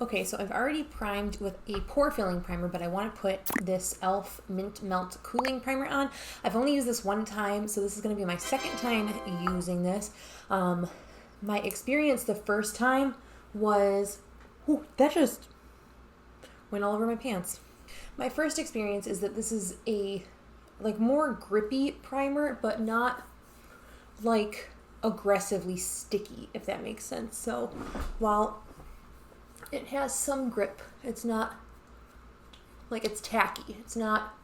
Okay, so I've already primed with a pore filling primer, but I want to put this e.l.f. Mint Melt Cooling Primer on. I've only used this one time, so this is going to be my second time using this. My experience the first time was, ooh, that just went all over my pants. My first experience is that this is a like more grippy primer, but not like aggressively sticky, if that makes sense. So while it has some grip, it's not like it's tacky, it's not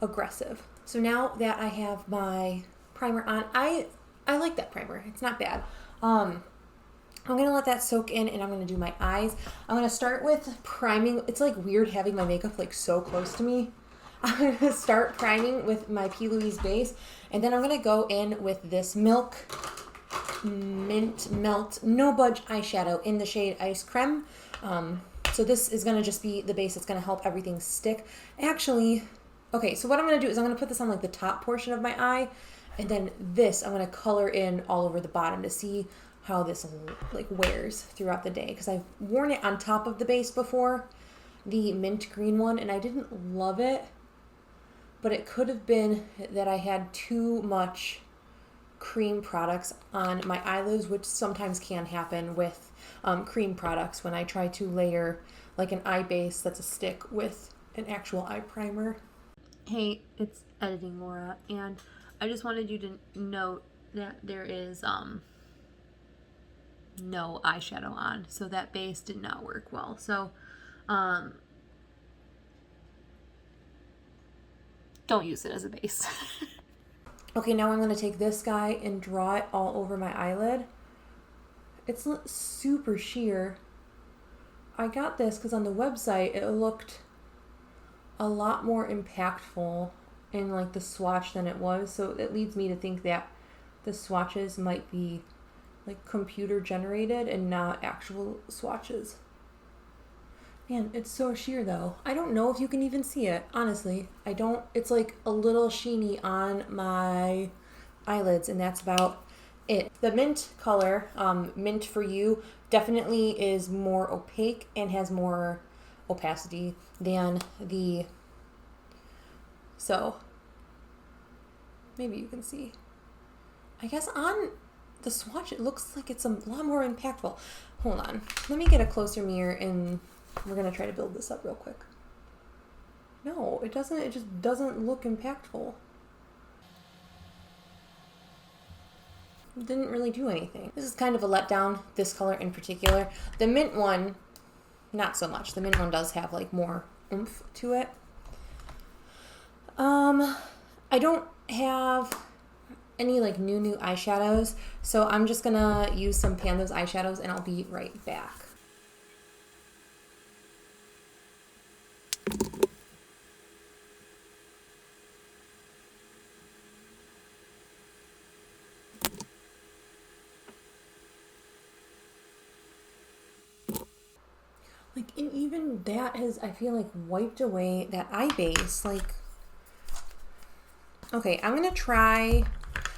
aggressive. So now that I have my primer on, I like that primer. It's not bad. I'm gonna let that soak in, and I'm gonna do my eyes. I'm gonna start with priming. It's like weird having my makeup like so close to me. I'm gonna start priming with my P. Louise base, and then I'm gonna go in with this Milk Mint Melt No Budge eyeshadow in the shade Ice Creme. So this is gonna just be the base that's gonna help everything stick. Actually, okay, so what I'm gonna do is I'm gonna put this on like the top portion of my eye, and then this I'm gonna color in all over the bottom to see how this like wears throughout the day, because I've worn it on top of the base before, the mint green one, and I didn't love it, but it could have been that I had too much cream products on my eyelids, which sometimes can happen with cream products when I try to layer like an eye base that's a stick with an actual eye primer. Hey, it's editing Laura, and I just wanted you to note that there is no eyeshadow on, so that base did not work well. So don't use it as a base. Okay, now I'm going to take this guy and draw it all over my eyelid. It's super sheer. I got this because on the website it looked a lot more impactful in like the swatch than it was, so it leads me to think that the swatches might be like computer generated and not actual swatches. Man, it's so sheer though. I don't know if you can even see it, honestly. I don't, it's like a little sheeny on my eyelids, and that's about it. The mint color, Mint for You, definitely is more opaque and has more opacity than the, so maybe you can see. I guess on the swatch it looks like it's a lot more impactful. Hold on, let me get a closer mirror and we're gonna try to build this up real quick. No, it doesn't, it just doesn't look impactful. It didn't really do anything. This is kind of a letdown, this color in particular. The mint one, not so much. The mint one does have like more oomph to it. I don't have any like new eyeshadows, so I'm just gonna use some Panda's eyeshadows and I'll be right back. Like, and even that has, I feel like, wiped away that eye base. Like, okay, I'm gonna try,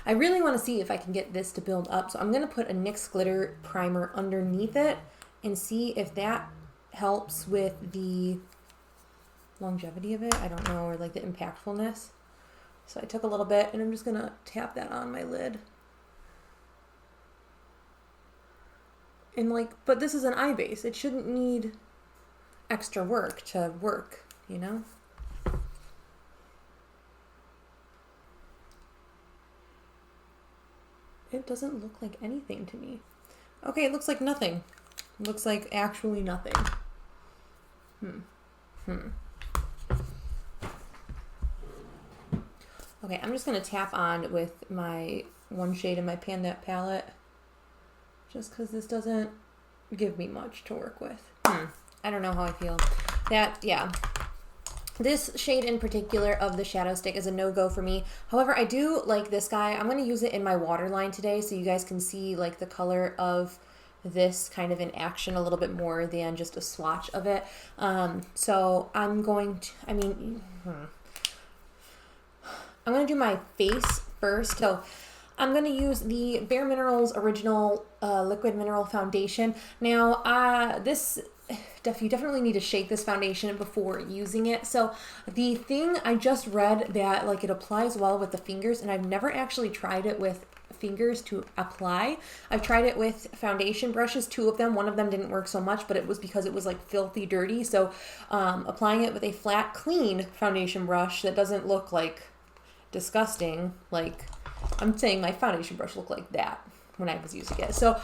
I really want to see if I can get this to build up, so I'm gonna put a NYX glitter primer underneath it and see if that helps with the longevity of it. I don't know, or like the impactfulness. So I took a little bit and I'm just gonna tap that on my lid. And like, but this is an eye base. It shouldn't need extra work to work, you know? It doesn't look like anything to me. Okay, it looks like nothing. It looks like actually nothing. Okay, I'm just gonna tap on with my one shade in my Panda palette, just because this doesn't give me much to work with. I don't know how I feel. That, yeah. This shade in particular of the shadow stick is a no-go for me. However, I do like this guy. I'm going to use it in my waterline today so you guys can see like the color of this kind of in action a little bit more than just a swatch of it. So I'm going to, I'm going to do my face first. So I'm going to use the bareMinerals Original Liquid Mineral Foundation. Now, you definitely need to shake this foundation before using it. So the thing I just read that like it applies well with the fingers, and I've never actually tried it with fingers to apply. I've tried it with foundation brushes, 2 of them. One of them didn't work so much, but it was because it was like filthy dirty. So applying it with a flat, clean foundation brush that doesn't look like disgusting, like I'm saying my foundation brush looked like that when I was using it. So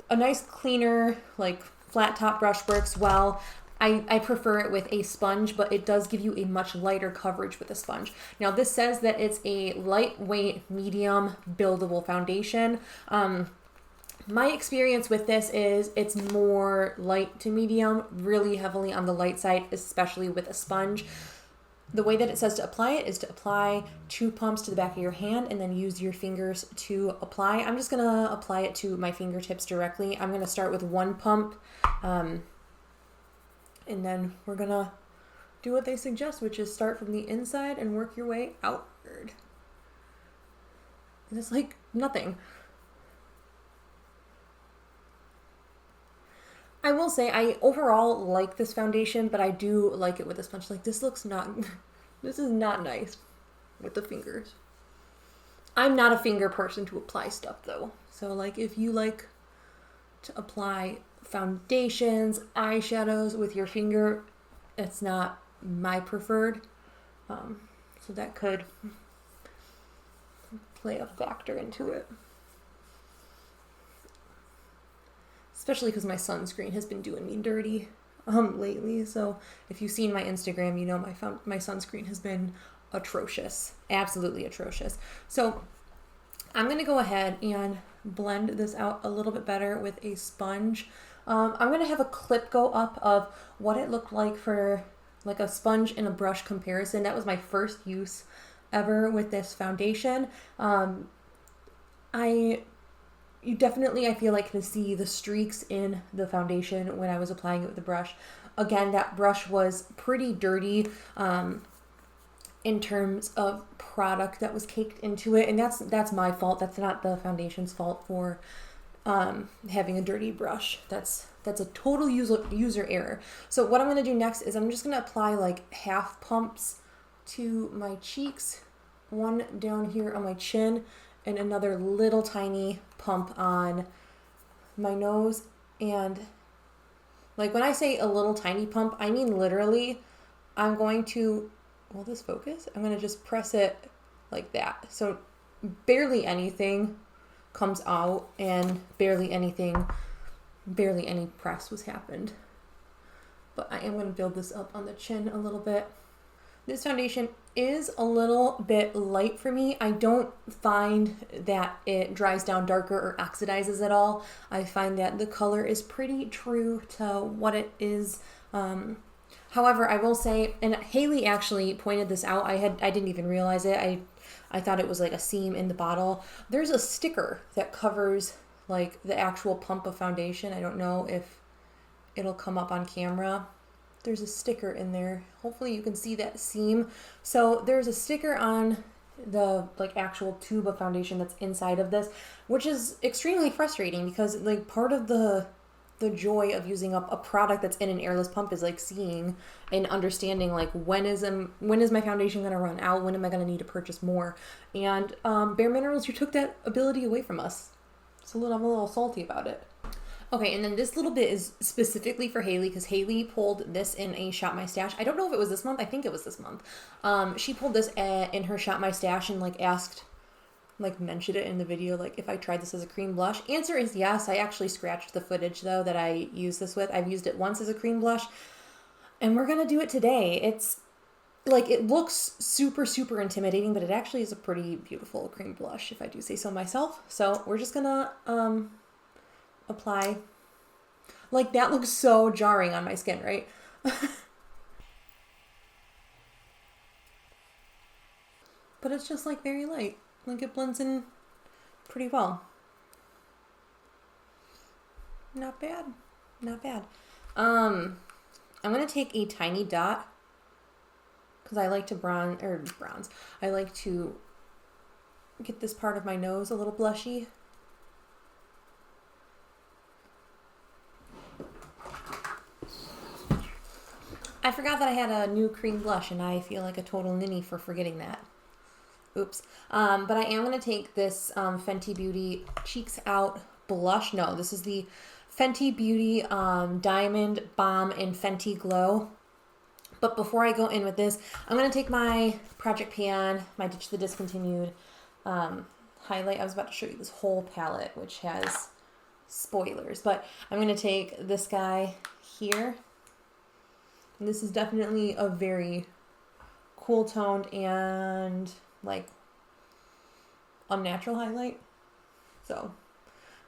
a nice cleaner, like flat top brush works well. I prefer it with a sponge, but it does give you a much lighter coverage with a sponge. Now this says that it's a lightweight, medium, buildable foundation. My experience with this is it's more light to medium, really heavily on the light side, especially with a sponge. The way that it says to apply it is to apply 2 pumps to the back of your hand and then use your fingers to apply. I'm just going to apply it to my fingertips directly. I'm going to start with 1 pump, and then we're going to do what they suggest, which is start from the inside and work your way outward. And it's like nothing. I will say I overall like this foundation, but I do like it with a sponge. Like this is not nice with the fingers. I'm not a finger person to apply stuff though. So like if you like to apply foundations, eyeshadows with your finger, it's not my preferred. So that could play a factor into it. Especially because my sunscreen has been doing me dirty lately. So if you've seen my Instagram, you know my sunscreen has been atrocious. Absolutely atrocious. So I'm going to go ahead and blend this out a little bit better with a sponge. I'm going to have a clip go up of what it looked like for like a sponge and a brush comparison. That was my first use ever with this foundation. You definitely, I feel like, can see the streaks in the foundation when I was applying it with the brush. Again, that brush was pretty dirty in terms of product that was caked into it. And that's my fault. That's not the foundation's fault for having a dirty brush. That's a total user error. So what I'm going to do next is I'm just going to apply like half pumps to my cheeks, 1 down here on my chin, and another little tiny pump on my nose. And like when I say a little tiny pump, I mean literally I'm going to, will this focus? I'm going to just press it like that. So barely anything comes out and barely any press was happened. But I am going to build this up on the chin a little bit. This foundation is a little bit light for me. I don't find that it dries down darker or oxidizes at all. I find that the color is pretty true to what it is. However, I will say, and Haley actually pointed this out, I didn't even realize it. I thought it was like a seam in the bottle. There's a sticker that covers like the actual pump of foundation. I don't know if it'll come up on camera. There's a sticker in there. Hopefully you can see that seam. So there's a sticker on the like actual tube of foundation that's inside of this, which is extremely frustrating because like part of the joy of using up a product that's in an airless pump is like seeing and understanding like when is my foundation going to run out? When am I going to need to purchase more? And bareMinerals, you took that ability away from us. So I'm a little salty about it. Okay, and then this little bit is specifically for Haley because Haley pulled this in a Shop My Stash. I don't know if it was this month. I think it was this month. She pulled this in her Shop My Stash and like asked, like mentioned it in the video, like if I tried this as a cream blush. Answer is yes. I actually scratched the footage though that I used this with. I've used it once as a cream blush and we're going to do it today. It's like, it looks super, super intimidating, but it actually is a pretty beautiful cream blush if I do say so myself. So we're just going to, apply. Like that looks so jarring on my skin, right? But it's just like very light. Like it blends in pretty well. Not bad. Not bad. I'm going to take a tiny dot because I like to bronze. I like to get this part of my nose a little blushy. I forgot that I had a new cream blush, and I feel like a total ninny for forgetting that. Oops. But I am going to take this Fenty Beauty Cheeks Out blush. No, this is the Fenty Beauty Diamond Balm in Fenty Glow. But before I go in with this, I'm going to take my Project Pan, my Ditch the Discontinued highlight. I was about to show you this whole palette, which has spoilers. But I'm going to take this guy here. And this is definitely a very cool toned and like unnatural highlight. So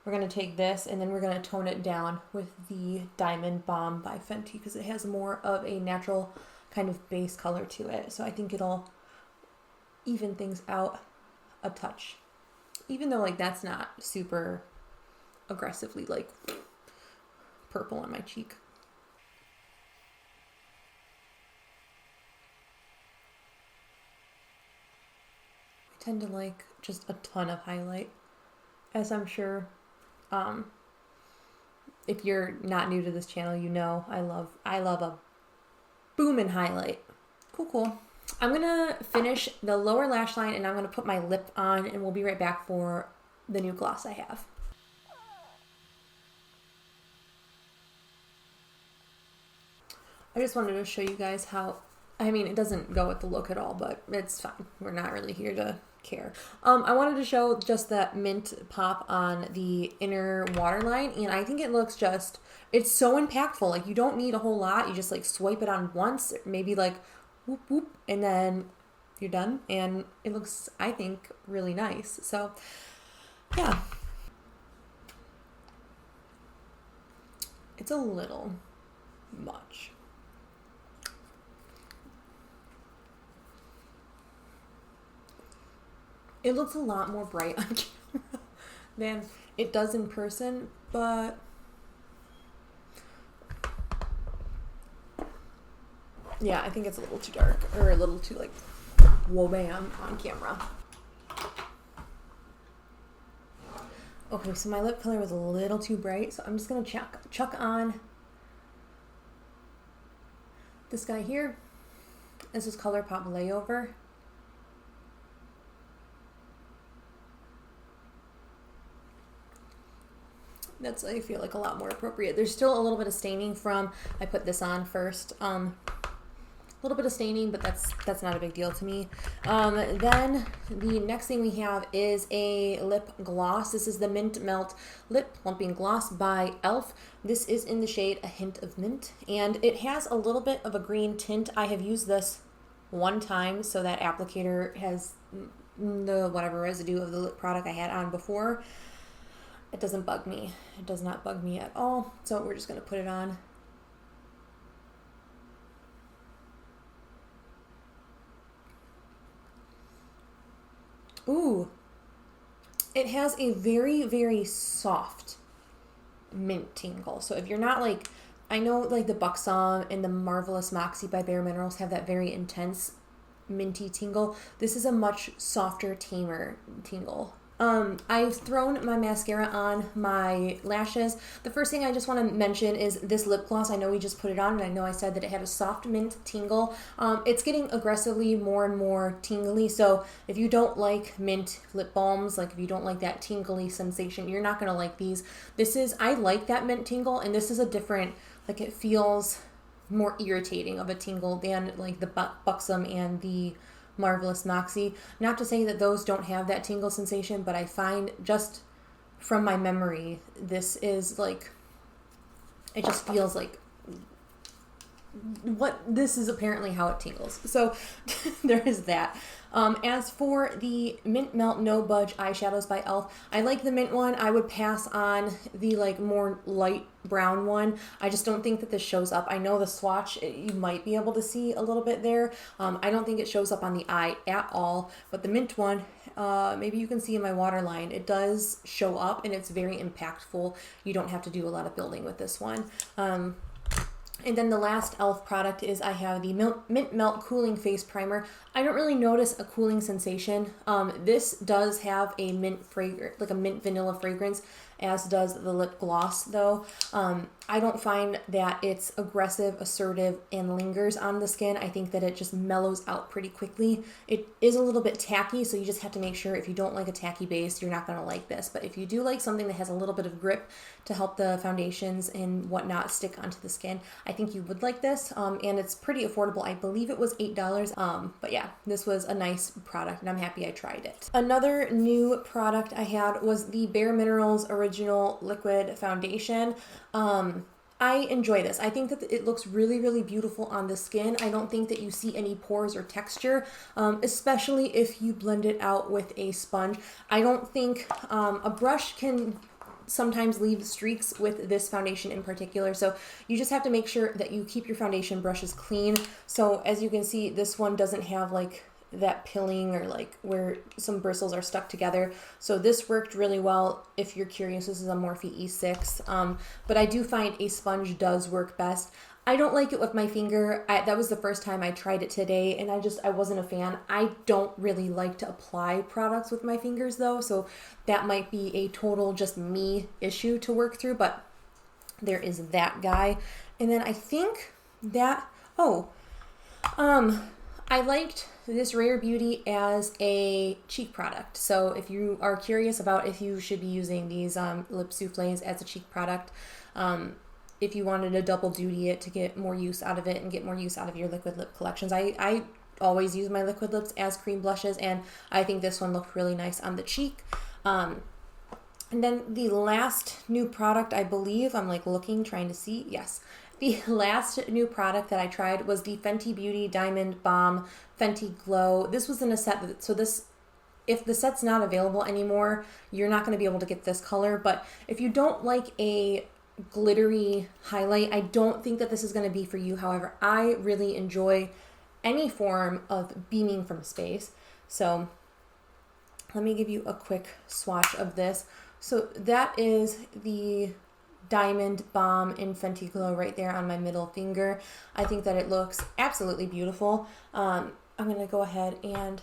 we're going to take this and then we're going to tone it down with the Diamond Balm by Fenty because it has more of a natural kind of base color to it. So I think it'll even things out a touch. Even though like that's not super aggressively like purple on my cheek. Tend to like just a ton of highlight, as I'm sure if you're not new to this channel, you know I love a booming highlight. Cool. I'm gonna finish the lower lash line and I'm gonna put my lip on and we'll be right back for the new gloss I have. I just wanted to show you guys how, I mean, it doesn't go with the look at all, but it's fine. We're not really here to care. I wanted to show just that mint pop on the inner waterline, and I think it looks just, it's so impactful. Like, you don't need a whole lot. You just like swipe it on once, maybe like whoop whoop, and then you're done, and it looks, I think, really nice. So yeah, it's a little much. It looks a lot more bright on camera than it does in person, but yeah, I think it's a little too dark or a little too like whoa bam on camera. Okay, so my lip color was a little too bright, so I'm just gonna chuck on this guy here. This is ColourPop Layover. That's, I feel like, a lot more appropriate. There's still a little bit of staining from, I put this on first. A little bit of staining, but that's not a big deal to me. Then the next thing we have is a lip gloss. This is the Mint Melt Lip Plumping Gloss by e.l.f. This is in the shade A Hint of Mint, and it has a little bit of a green tint. I have used this one time, so that applicator has the whatever residue of the lip product I had on before. It doesn't bug me. It does not bug me at all. So we're just going to put it on. Ooh. It has a very, very soft mint tingle. So if you're not like, I know like the Buxom and the Marvelous Moxie by bareMinerals have that very intense minty tingle. This is a much softer, tamer tingle. I've thrown my mascara on my lashes. The first thing I just want to mention is this lip gloss. I know we just put it on, and I know I said that it had a soft mint tingle. It's getting aggressively more and more tingly, so if you don't like mint lip balms, like if you don't like that tingly sensation, you're not going to like these. I like that mint tingle, and this is a different, like it feels more irritating of a tingle than like the Buxom and the Marvelous Moxie. Not to say that those don't have that tingle sensation, but I find just from my memory, this is like, it just feels like this is apparently how it tingles. So there is that. As for the Mint Melt No Budge eyeshadows by e.l.f., I like the mint one. I would pass on the like more light brown one. I just don't think that this shows up. I know the swatch, you might be able to see a little bit there. I don't think it shows up on the eye at all, but the mint one, maybe you can see in my waterline, it does show up and it's very impactful. You don't have to do a lot of building with this one. And then the last e.l.f. product is I have the Mint Melt Cooling Face Primer. I don't really notice a cooling sensation. This does have a mint fragrance, like a mint vanilla fragrance, as does the lip gloss though. I don't find that it's aggressive, assertive, and lingers on the skin. I think that it just mellows out pretty quickly. It is a little bit tacky, so you just have to make sure if you don't like a tacky base, you're not gonna like this. But if you do like something that has a little bit of grip to help the foundations and whatnot stick onto the skin, I think you would like this. And it's pretty affordable. I believe it was $8. But yeah, this was a nice product and I'm happy I tried it. Another new product I had was the bareMinerals Original Liquid Foundation. I enjoy this. I think that it looks really, really beautiful on the skin. I don't think that you see any pores or texture, especially if you blend it out with a sponge. I don't think a brush can sometimes leave streaks with this foundation in particular. So you just have to make sure that you keep your foundation brushes clean. So as you can see, this one doesn't have like that pilling or like where some bristles are stuck together. So this worked really well. If you're curious, this is a Morphe E6, but I do find a sponge does work best. I don't like it with my finger. That was the first time I tried it today and I wasn't a fan. I don't really like to apply products with my fingers though, so that might be a total just me issue to work through, but there is that guy. And then I think that, I liked this Rare Beauty as a cheek product. So if you are curious about if you should be using these lip souffles as a cheek product, if you wanted to double duty it to get more use out of it and get more use out of your liquid lip collections. I always use my liquid lips as cream blushes, and I think this one looked really nice on the cheek. And then the last new product, I believe, I'm like looking, trying to see, yes. The last new product that I tried was the Fenty Beauty Diamond Balm Fenty Glow. This was in a set, so this, if the set's not available anymore, you're not going to be able to get this color, but if you don't like a glittery highlight, I don't think that this is going to be for you. However, I really enjoy any form of beaming from space. So let me give you a quick swatch of this. So that is the Diamond Balm in Fenty Glow right there on my middle finger. I think that it looks absolutely beautiful. I'm going to go ahead and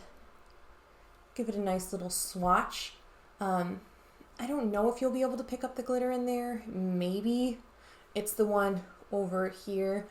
give it a nice little swatch. I don't know if you'll be able to pick up the glitter in there. Maybe. It's the one over here.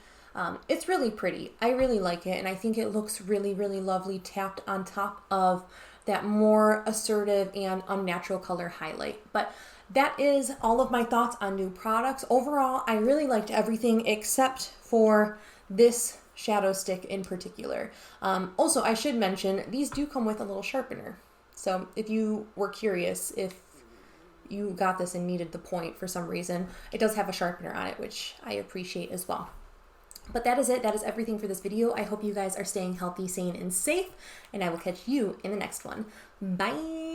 It's really pretty. I really like it, and I think it looks really, really lovely tapped on top of that more assertive and unnatural color highlight. But that is all of my thoughts on new products. Overall, I really liked everything except for this shadow stick in particular. Also, I should mention, these do come with a little sharpener. So if you were curious if you got this and needed the point for some reason, it does have a sharpener on it, which I appreciate as well. But that is it. That is everything for this video. I hope you guys are staying healthy, sane, and safe, and I will catch you in the next one. Bye!